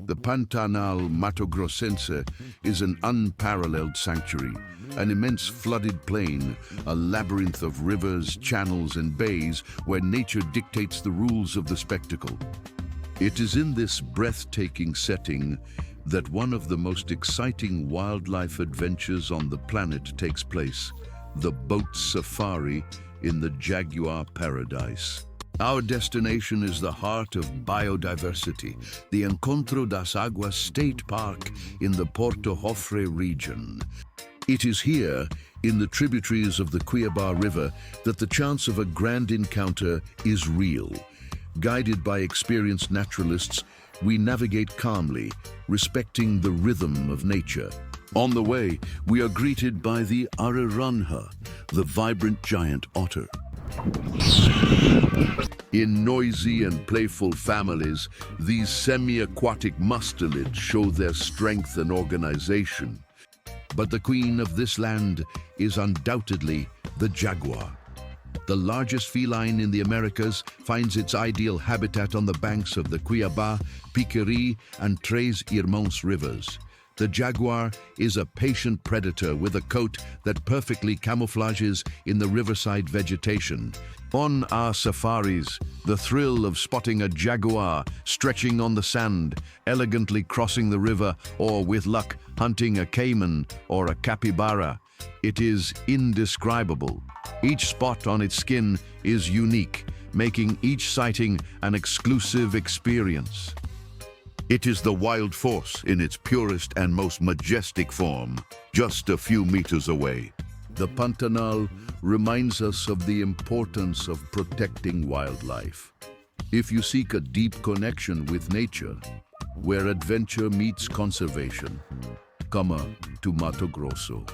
The Pantanal Mato Grossense is an unparalleled sanctuary, an immense flooded plain, a labyrinth of rivers, channels, and bays where nature dictates the rules of the spectacle. It is in this breathtaking setting that one of the most exciting wildlife adventures on the planet takes place, the boat safari in the Jaguar Paradise. Our destination is the heart of biodiversity, the Encontro das Aguas State Park in the Porto Jofre region. It is here, in the tributaries of the Cuiabá River, that the chance of a grand encounter is real. Guided by experienced naturalists, we navigate calmly, respecting the rhythm of nature. On the way, we are greeted by the Araranja, the vibrant giant otter. In noisy and playful families, these semi-aquatic mustelids show their strength and organization. But the queen of this land is undoubtedly the jaguar. The largest feline in the Americas finds its ideal habitat on the banks of the Cuiabá, Piqueri, and Tres Irmãos rivers. The jaguar is a patient predator with a coat that perfectly camouflages in the riverside vegetation. On our safaris, the thrill of spotting a jaguar stretching on the sand, elegantly crossing the river, or with luck, hunting a caiman or a capybara, it is indescribable. Each spot on its skin is unique, making each sighting an exclusive experience. It is the wild force in its purest and most majestic form, just a few meters away. The Pantanal reminds us of the importance of protecting wildlife. If you seek a deep connection with nature, where adventure meets conservation, come to Mato Grosso.